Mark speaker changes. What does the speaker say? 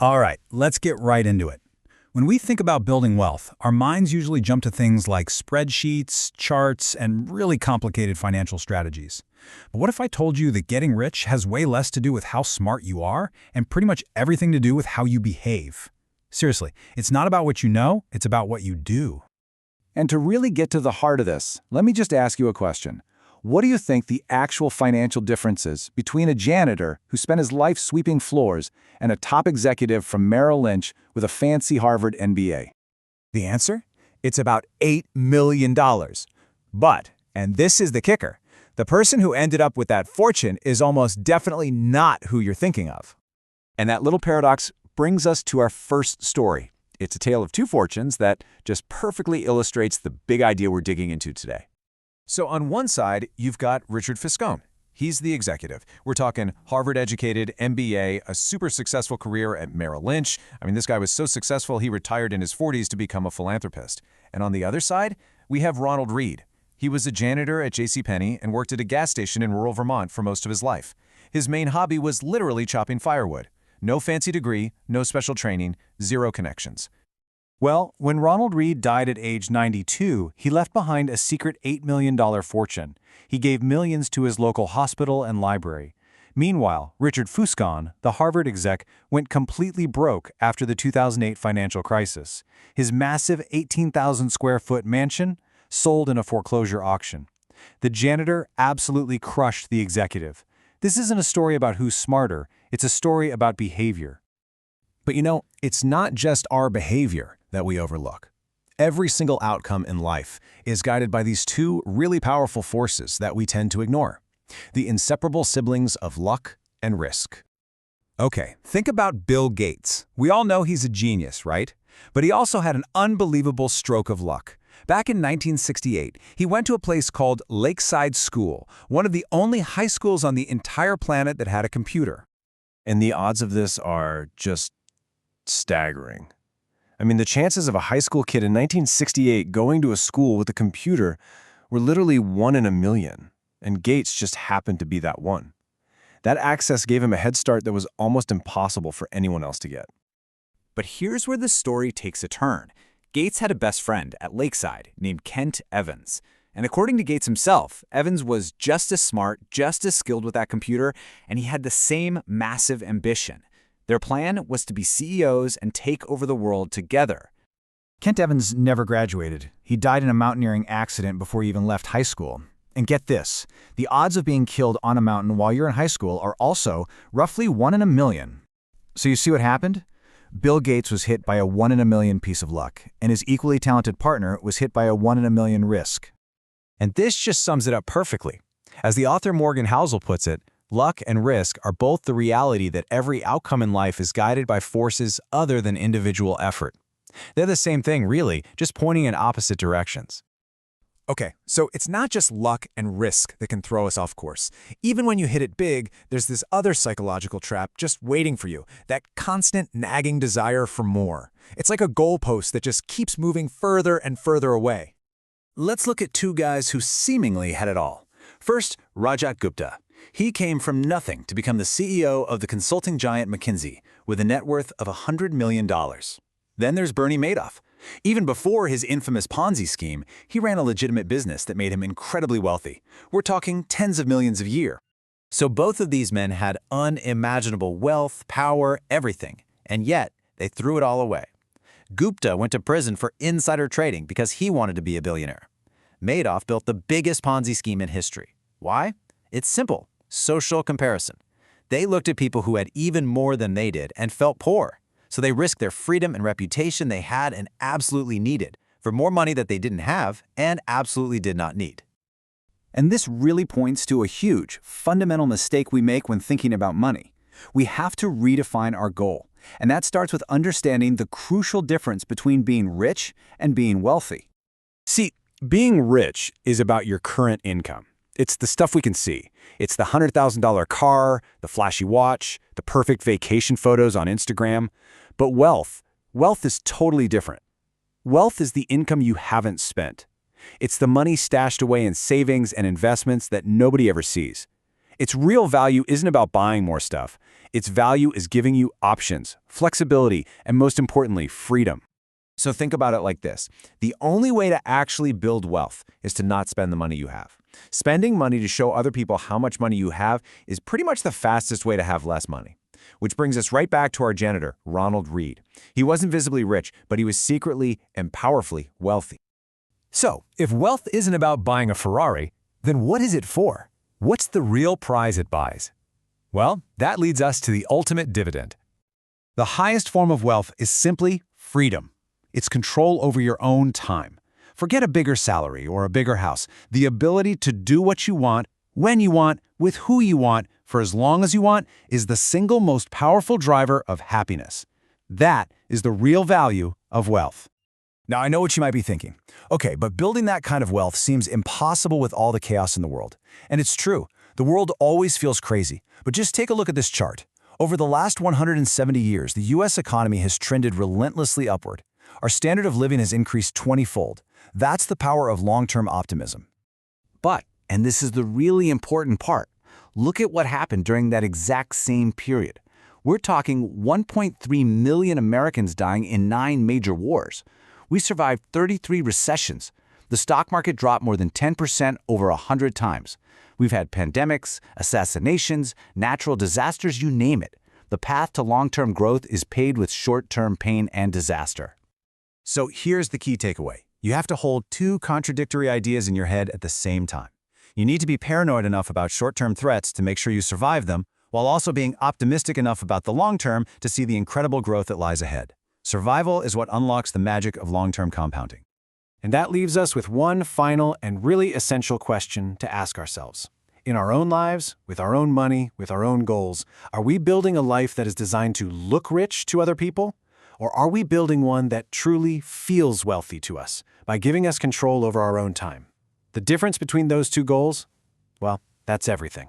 Speaker 1: All right, let's get right into it. When we think about building wealth, our minds usually jump to things like spreadsheets, charts, and really complicated financial strategies. But what if I told you that getting rich has way less to do with how smart you are and pretty much everything to do with how you behave? Seriously, it's not about what you know, it's about what you do.
Speaker 2: And to really get to the heart of this, let me just ask you a question. What do you think the actual financial difference is between a janitor who spent his life sweeping floors and a top executive from Merrill Lynch with a fancy Harvard MBA?
Speaker 3: The answer? It's about $8 million. But, and this is the kicker, the person who ended up with that fortune is almost definitely not who you're thinking of.
Speaker 2: And that little paradox brings us to our first story. It's a tale of two fortunes that just perfectly illustrates the big idea we're digging into today.
Speaker 3: So on one side, you've got Richard Fiscone. He's the executive. We're talking Harvard-educated, MBA, a super successful career at Merrill Lynch. I mean, this guy was so successful he retired in his 40s to become a philanthropist. And on the other side, we have Ronald Read. He was a janitor at JCPenney and worked at a gas station in rural Vermont for most of his life. His main hobby was literally chopping firewood. No fancy degree, no special training, zero connections.
Speaker 2: Well, when Ronald Read died at age 92, he left behind a secret $8 million fortune. He gave millions to his local hospital and library. Meanwhile, Richard Fiscone, the Harvard exec, went completely broke after the 2008 financial crisis. His massive 18,000-square-foot mansion sold in a foreclosure auction. The janitor absolutely crushed the executive. This isn't a story about who's smarter, it's a story about behavior.
Speaker 3: But you know, it's not just our behavior that we overlook. Every single outcome in life is guided by these two really powerful forces that we tend to ignore: the inseparable siblings of luck and risk. Okay, think about Bill Gates. We all know he's a genius, right? But he also had an unbelievable stroke of luck. Back in 1968, he went to a place called Lakeside School, one of the only high schools on the entire planet that had a computer.
Speaker 4: And the odds of this are just staggering. I mean, the chances of a high school kid in 1968 going to a school with a computer were literally 1 in a million, and Gates just happened to be that one. That access gave him a head start that was almost impossible for anyone else to get.
Speaker 5: But here's where the story takes a turn. Gates had a best friend at Lakeside named Kent Evans. And according to Gates himself, Evans was just as smart, just as skilled with that computer, and he had the same massive ambition. Their plan was to be CEOs and take over the world together.
Speaker 1: Kent Evans never graduated. He died in a mountaineering accident before he even left high school. And get this, the odds of being killed on a mountain while you're in high school are also roughly 1 in a million. So you see what happened? Bill Gates was hit by a 1 in a million piece of luck, and his equally talented partner was hit by a 1 in a million risk.
Speaker 3: And this just sums it up perfectly. As the author Morgan Housel puts it, luck and risk are both the reality that every outcome in life is guided by forces other than individual effort. They're the same thing, really, just pointing in opposite directions. Okay, so it's not just luck and risk that can throw us off course. Even when you hit it big, there's this other psychological trap just waiting for you, that constant nagging desire for more. It's like a goalpost that just keeps moving further and further away. Let's look at two guys who seemingly had it all. First, Rajat Gupta. He came from nothing to become the CEO of the consulting giant McKinsey with a net worth of $100 million. Then there's Bernie Madoff. Even before his infamous Ponzi scheme, he ran a legitimate business that made him incredibly wealthy. We're talking tens of millions a year. So both of these men had unimaginable wealth, power, everything, and yet they threw it all away. Gupta went to prison for insider trading because he wanted to be a billionaire. Madoff built the biggest Ponzi scheme in history. Why? It's simple. Social comparison. They looked at people who had even more than they did and felt poor. So they risked their freedom and reputation they had and absolutely needed for more money that they didn't have and absolutely did not need.
Speaker 2: And this really points to a huge, fundamental mistake we make when thinking about money. We have to redefine our goal, and that starts with understanding the crucial difference between being rich and being wealthy.
Speaker 4: See, being rich is about your current income. It's the stuff we can see. It's the $100,000 car, the flashy watch, the perfect vacation photos on Instagram. But wealth is totally different. Wealth is the income you haven't spent. It's the money stashed away in savings and investments that nobody ever sees.
Speaker 2: Its real value isn't about buying more stuff. Its value is giving you options, flexibility, and most importantly, freedom.
Speaker 3: So think about it like this. The only way to actually build wealth is to not spend the money you have. Spending money to show other people how much money you have is pretty much the fastest way to have less money. Which brings us right back to our janitor, Ronald Read. He wasn't visibly rich, but he was secretly and powerfully wealthy.
Speaker 6: So, if wealth isn't about buying a Ferrari, then what is it for? What's the real prize it buys? Well, that leads us to the ultimate dividend.
Speaker 2: The highest form of wealth is simply freedom. It's control over your own time. Forget a bigger salary or a bigger house. The ability to do what you want, when you want, with who you want, for as long as you want, is the single most powerful driver of happiness. That is the real value of wealth.
Speaker 1: Now, I know what you might be thinking. Okay, but building that kind of wealth seems impossible with all the chaos in the world. And it's true. The world always feels crazy. But just take a look at this chart. Over the last 170 years, the U.S. economy has trended relentlessly upward. Our standard of living has increased 20-fold. That's the power of long-term optimism.
Speaker 5: But, and this is the really important part, look at what happened during that exact same period. We're talking 1.3 million Americans dying in 9 major wars. We survived 33 recessions. The stock market dropped more than 10% over 100 times. We've had pandemics, assassinations, natural disasters, you name it. The path to long-term growth is paved with short-term pain and disaster.
Speaker 1: So here's the key takeaway. You have to hold 2 contradictory ideas in your head at the same time. You need to be paranoid enough about short-term threats to make sure you survive them, while also being optimistic enough about the long term to see the incredible growth that lies ahead. Survival is what unlocks the magic of long-term compounding.
Speaker 2: And that leaves us with one final and really essential question to ask ourselves. In our own lives, with our own money, with our own goals, are we building a life that is designed to look rich to other people? Or are we building one that truly feels wealthy to us by giving us control over our own time? The difference between those 2 goals? Well, that's everything.